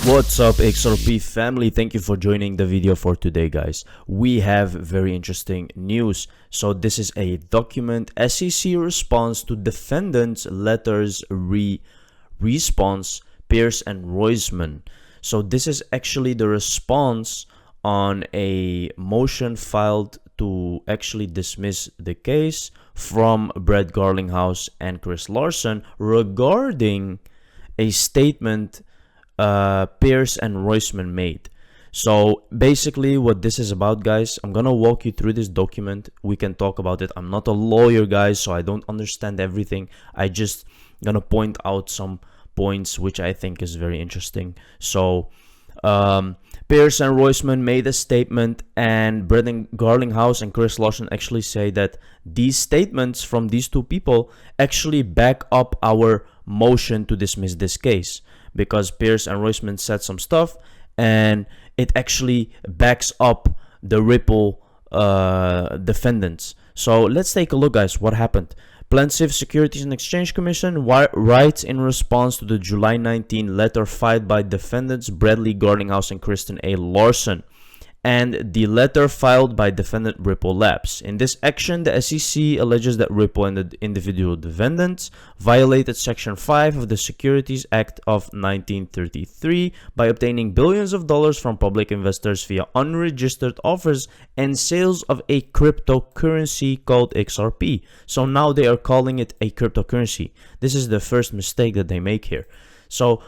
What's up, XRP family? Thank you for joining the video for today, guys. We have very interesting news. So this is a document SEC response to defendants letters response Pierce and Roisman. So this is actually the response on a motion filed to actually dismiss the case from Brett Garlinghouse and Chris Larson regarding a statement Pierce and Roisman made. So basically what this is about, guys, I'm gonna walk you through this document. We can talk about it. I'm not a lawyer, guys, so I don't understand everything. I just gonna point out some points which I think is very interesting. So Pierce and Roisman made a statement, and Brett Garlinghouse and Chris Larson actually say that these statements from these two people actually back up our motion to dismiss this case, because Pierce and Roisman said some stuff and it actually backs up the Ripple defendants. So let's take a look, guys, what happened. Plaintiff Securities and Exchange Commission writes in response to the July 19 letter filed by defendants Bradley Garlinghouse and Kristen A. Larson, and the letter filed by defendant Ripple Labs. In this action, the SEC alleges that Ripple and the individual defendants violated Section 5 of the Securities Act of 1933 by obtaining billions of dollars from public investors via unregistered offers and sales of a cryptocurrency called XRP. So now they are calling it a cryptocurrency. This is the first mistake that they make here. So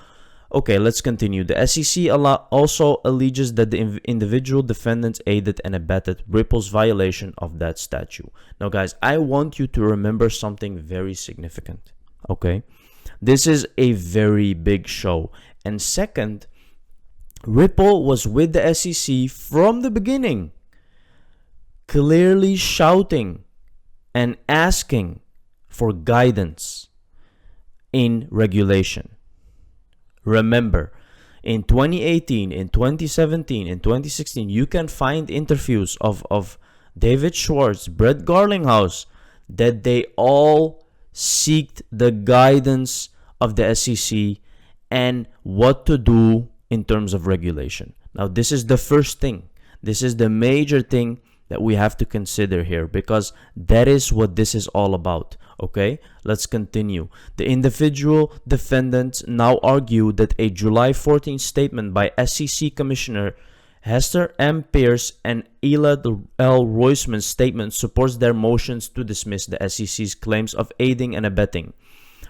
okay, let's continue. The SEC also alleges that the individual defendants aided and abetted Ripple's violation of that statute. Now, guys, I want you to remember something very significant, okay? This is a very big show. And second, Ripple was with the SEC from the beginning, clearly shouting and asking for guidance in regulation. Remember, in 2018, in 2017, in 2016, you can find interviews of David Schwartz, Brett Garlinghouse, that they all seeked the guidance of the SEC and what to do in terms of regulation. Now, this is the first thing. This is the major thing that we have to consider here, because that is what this is all about. Okay, let's continue. The individual defendants now argue that a July 14 statement by SEC Commissioner Hester M. Pierce and Elad L. Roisman's statement supports their motions to dismiss the SEC's claims of aiding and abetting.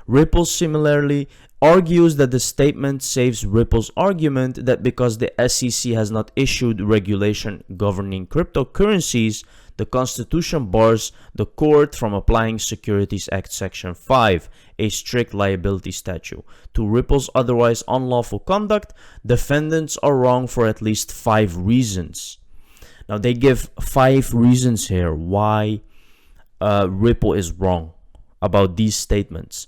Ripple similarly argues that the statement saves Ripple's argument that because the SEC has not issued regulation governing cryptocurrencies, the Constitution bars the court from applying Securities Act Section 5, a strict liability statute, to Ripple's otherwise unlawful conduct. Defendants are wrong for at least 5 reasons. Now, they give 5 reasons here why Ripple is wrong about these statements.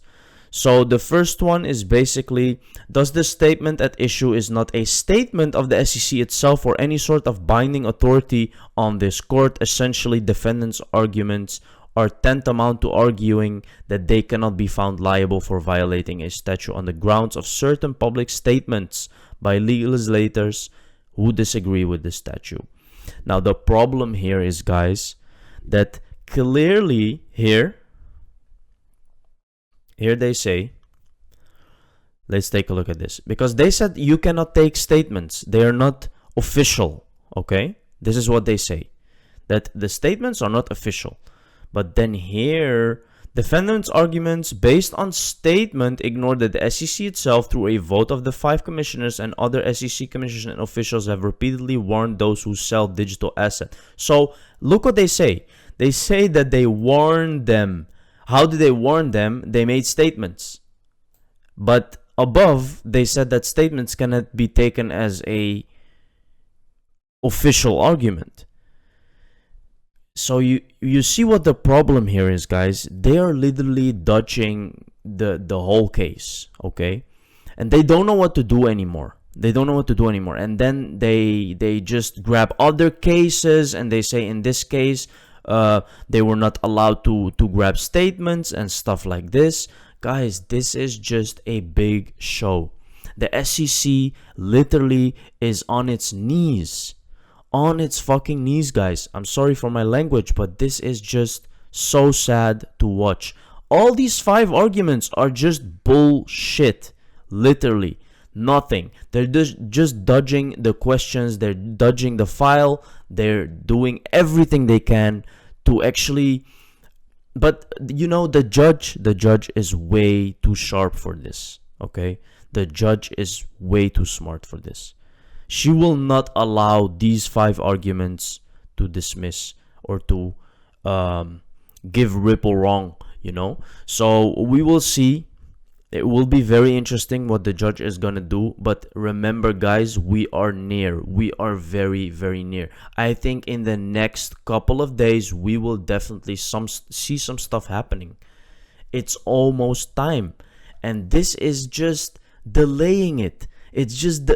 So the first one is basically, thus the statement at issue is not a statement of the SEC itself or any sort of binding authority on this court. Essentially, defendants' arguments are tantamount to arguing that they cannot be found liable for violating a statute on the grounds of certain public statements by legislators who disagree with the statute. Now, the problem here is, guys, that clearly here they say, let's take a look at this, because they said you cannot take statements. They are not official, okay? This is what they say, that the statements are not official. But then here, defendants' arguments based on statement ignore that the SEC itself, through a vote of the 5 commissioners and other SEC commissioners and officials, have repeatedly warned those who sell digital assets. So look what they say. They say that they warned them. How did they warn them? They made statements. But above, they said that statements cannot be taken as a official argument. So you see what the problem here is, guys. They are literally dodging the whole case, okay? And they don't know what to do anymore. They don't know what to do anymore. And then they just grab other cases and they say, in this case, they were not allowed to grab statements and stuff like this. Guys, this is just a big show. The SEC literally is on its knees. On its fucking knees, guys. I'm sorry for my language, but this is just so sad to watch. All these 5 arguments are just bullshit. Literally. Nothing. They're just dodging the questions. They're dodging the file. They're doing everything they can to actually... But, you know, the judge is way too sharp for this. Okay? The judge is way too smart for this. She will not allow these 5 arguments to dismiss or to give Ripple wrong, you know. So we will see. It will be very interesting what the judge is gonna do. But remember, guys, we are near. We are very, very near. I think in the next couple of days, we will definitely see some stuff happening. It's almost time. And this is just delaying it. It's just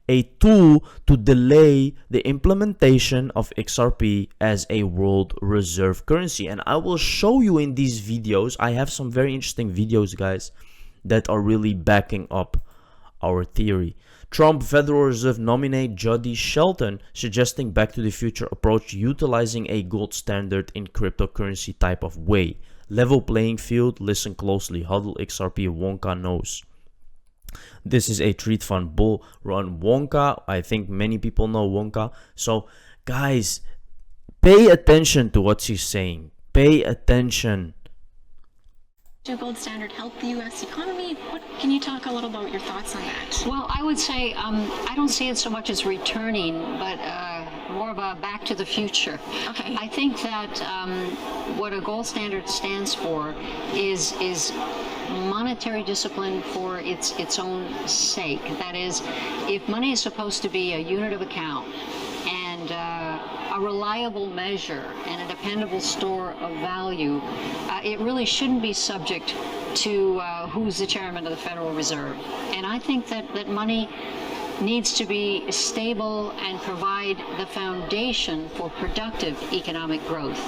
a tool to delay the implementation of XRP as a world reserve currency. And I will show you in these videos. I have some very interesting videos, guys, that are really backing up our theory. Trump Federal Reserve nominate Jody Shelton suggesting back to the future approach utilizing a gold standard in cryptocurrency type of way. Level playing field, listen closely. Huddle XRP Wonka knows. This is a treat fund bull run Wonka. I think many people know Wonka. So guys, pay attention to what she's saying. Pay attention. Do gold standard help the U.S. economy? Can you talk a little about your thoughts on that? Well, I would say I don't see it so much as returning, but more of a back to the future. Okay. I think that what a gold standard stands for is monetary discipline for its own sake. That is, if money is supposed to be a unit of account and a reliable measure and a dependable store of value, it really shouldn't be subject to who's the chairman of the Federal Reserve. And I think that money needs to be stable and provide the foundation for productive economic growth.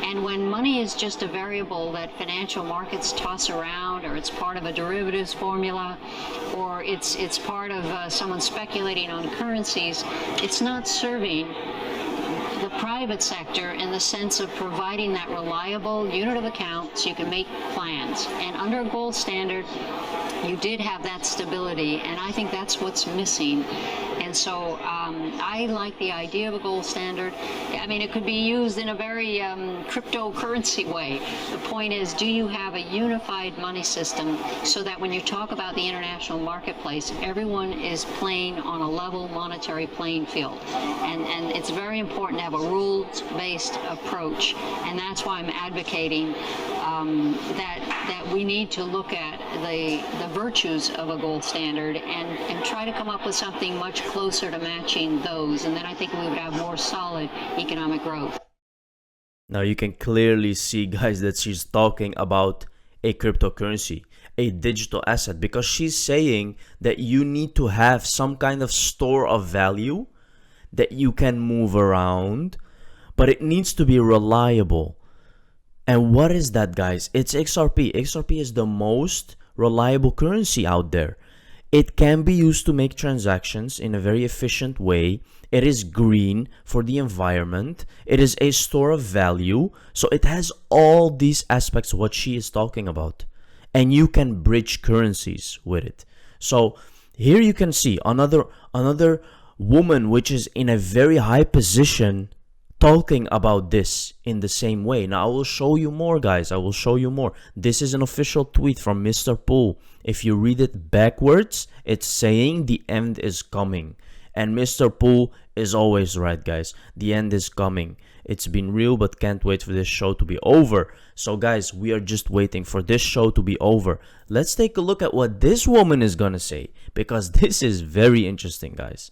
And when money is just a variable that financial markets toss around, or it's part of a derivatives formula, or it's part of someone speculating on currencies, it's not serving the private sector in the sense of providing that reliable unit of account so you can make plans. And under a gold standard, you did have that stability, and I think that's what's missing. And so I like the idea of a gold standard. I mean, it could be used in a very cryptocurrency way. The point is, do you have a unified money system so that when you talk about the international marketplace, everyone is playing on a level monetary playing field? And it's very important to have a rules-based approach, and that's why I'm advocating that we need to look at the virtues of a gold standard and try to come up with something much closer to matching those, and then I think we would have more solid economic growth. Now you can clearly see, guys, that she's talking about a cryptocurrency, a digital asset, because she's saying that you need to have some kind of store of value that you can move around, but it needs to be reliable. And what is that, guys? It's XRP. XRP is the most reliable currency out there. It can be used to make transactions in a very efficient way. It is green for the environment. It is a store of value. So it has all these aspects what she is talking about. And you can bridge currencies with it. So here you can see another woman which is in a very high position talking about this in the same way. Now I will show you more, guys. I will show you more. This is an official tweet from Mr. Poole. If you read it backwards, it's saying the end is coming. And Mr. Poole is always right, guys. The end is coming. It's been real, but can't wait for this show to be over. So guys, we are just waiting for this show to be over. Let's take a look at what this woman is gonna say, because this is very interesting, guys.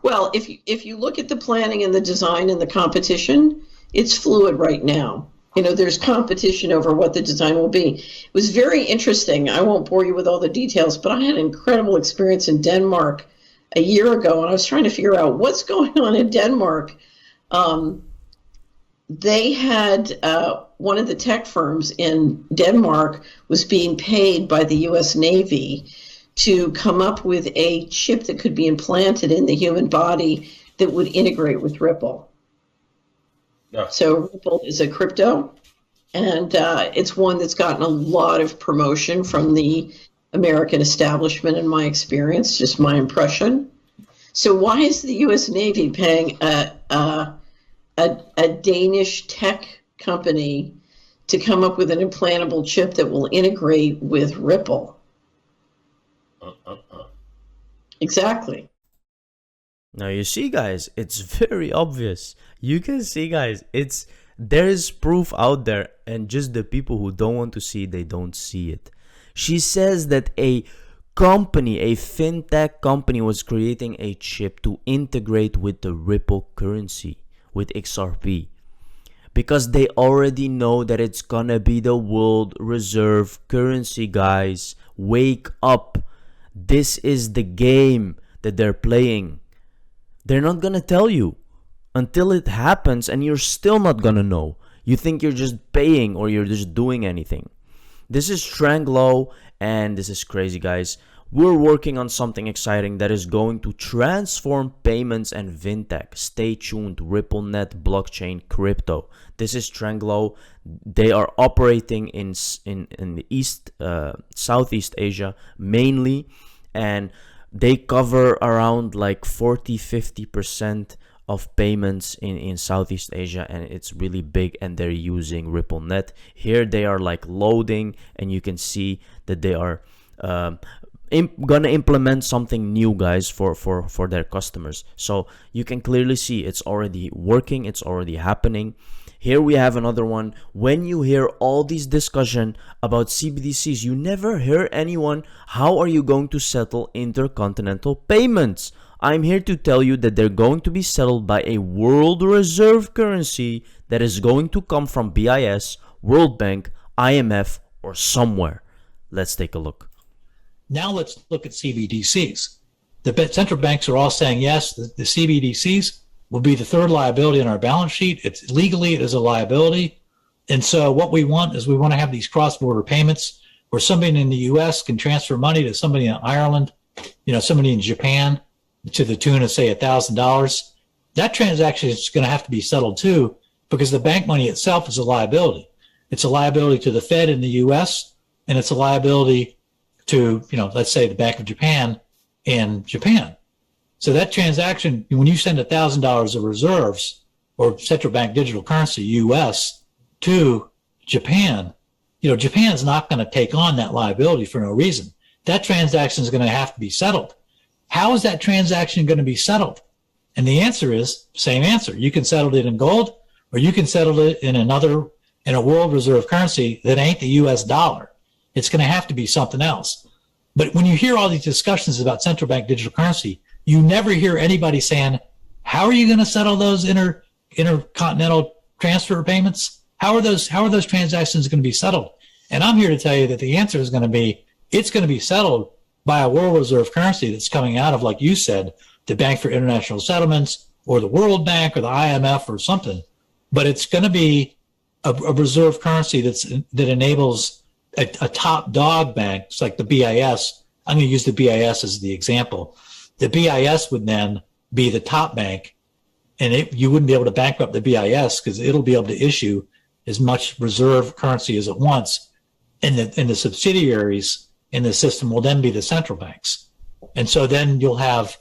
Well, if you look at the planning and the design and the competition, it's fluid right now. You know, there's competition over what the design will be. It was very interesting. I won't bore you with all the details, but I had an incredible experience in Denmark a year ago, and I was trying to figure out what's going on in Denmark. they had one of the tech firms in Denmark was being paid by the U.S. Navy to come up with a chip that could be implanted in the human body that would integrate with Ripple. Yeah. So Ripple is a crypto, and it's one that's gotten a lot of promotion from the American establishment, in my experience, just my impression. So why is the U.S. Navy paying a Danish tech company to come up with an implantable chip that will integrate with Ripple? Exactly. Now you see, guys, it's very obvious. You can see, guys, there is proof out there, and just the people who don't want to see it, they don't see it. She says that a company, a fintech company, was creating a chip to integrate with the Ripple currency, with XRP, because they already know that it's gonna be the world reserve currency, guys. Wake up. This is the game that they're playing. They're not gonna tell you until it happens, and you're still not gonna know. You think you're just paying or you're just doing anything. This is Stranglo, and this is crazy, guys. We're working on something exciting that is going to transform payments and fintech. Stay tuned. RippleNet blockchain crypto. This is Stranglo. They are operating in the East, Southeast Asia mainly, and they cover around like 40-50% of payments in Southeast Asia, and it's really big, and they're using RippleNet. Here they are like loading, and you can see that they are gonna implement something new, guys, for their customers. So you can clearly see it's already working, it's already happening. Here we have another one. When you hear all these discussion about CBDCs, you never hear anyone, how are you going to settle intercontinental payments? I'm here to tell you that they're going to be settled by a world reserve currency that is going to come from BIS, World Bank, IMF, or somewhere. Let's take a look. Now let's look at CBDCs. The central banks are all saying, yes, the CBDCs will be the third liability on our balance sheet. It's legally, it is a liability. And so what we want is we want to have these cross-border payments where somebody in the US can transfer money to somebody in Ireland, somebody in Japan, to the tune of, say, $1,000. That transaction is going to have to be settled too, because the bank money itself is a liability. It's a liability to the Fed in the US, and it's a liability to, let's say the Bank of Japan in Japan. So that transaction, when you send $1,000 of reserves or central bank digital currency, US, to Japan, Japan's not going to take on that liability for no reason. That transaction is going to have to be settled. How is that transaction going to be settled? And the answer is, same answer. You can settle it in gold, or you can settle it in a world reserve currency that ain't the US dollar. It's going to have to be something else. But when you hear all these discussions about central bank digital currency, you never hear anybody saying, how are you going to settle those intercontinental transfer payments? How are those transactions going to be settled? And I'm here to tell you that the answer is going to be, it's going to be settled by a world reserve currency that's coming out of, like you said, the Bank for International Settlements or the World Bank or the IMF or something. But it's going to be a reserve currency that enables a top dog bank. It's like the BIS. I'm going to use the BIS as the example. The BIS would then be the top bank, and you wouldn't be able to bankrupt the BIS because it'll be able to issue as much reserve currency as it wants, and the subsidiaries in the system will then be the central banks. And so then you'll have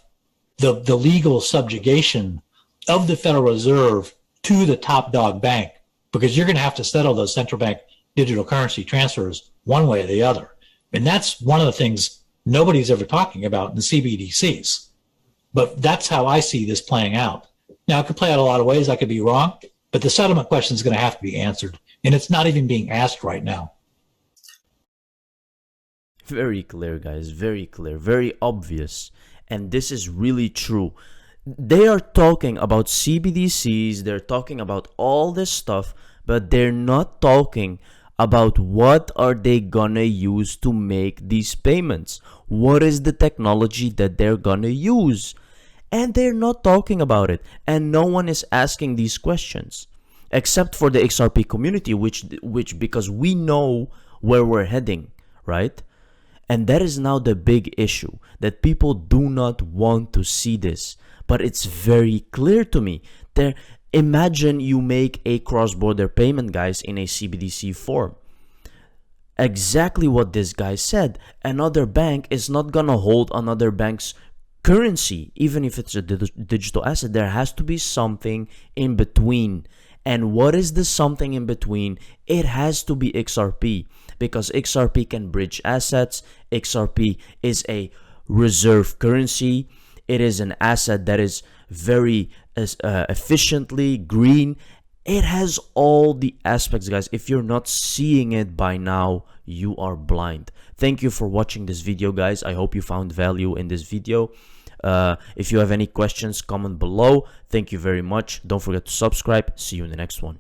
the legal subjugation of the Federal Reserve to the top dog bank, because you're going to have to settle those central bank digital currency transfers one way or the other. And that's one of the things nobody's ever talking about in the CBDCs. But that's how I see this playing out. Now, it could play out a lot of ways. I could be wrong, but the settlement question is going to have to be answered. And it's not even being asked right now. Very clear, guys. Very clear. Very obvious. And this is really true. They are talking about CBDCs. They're talking about all this stuff, but they're not talking about what are they gonna use to make these payments. What is the technology that they're gonna use? And they're not talking about it. And no one is asking these questions. except for the XRP community, which because we know where we're heading, right? And that is now the big issue, that people do not want to see this. But it's very clear to me. Imagine you make a cross-border payment, guys, in a CBDC form. Exactly what this guy said. Another bank is not gonna hold another bank's currency, even if it's a digital asset. There has to be something in between. And what is the something in between? It has to be XRP, because XRP can bridge assets. XRP is a reserve currency. It is an asset that is very efficiently green. It has all the aspects, guys. If you're not seeing it by now, you are blind. Thank you for watching this video, guys. I hope you found value in this video. If you have any questions, comment below. Thank you very much. Don't forget to subscribe. See you in the next one.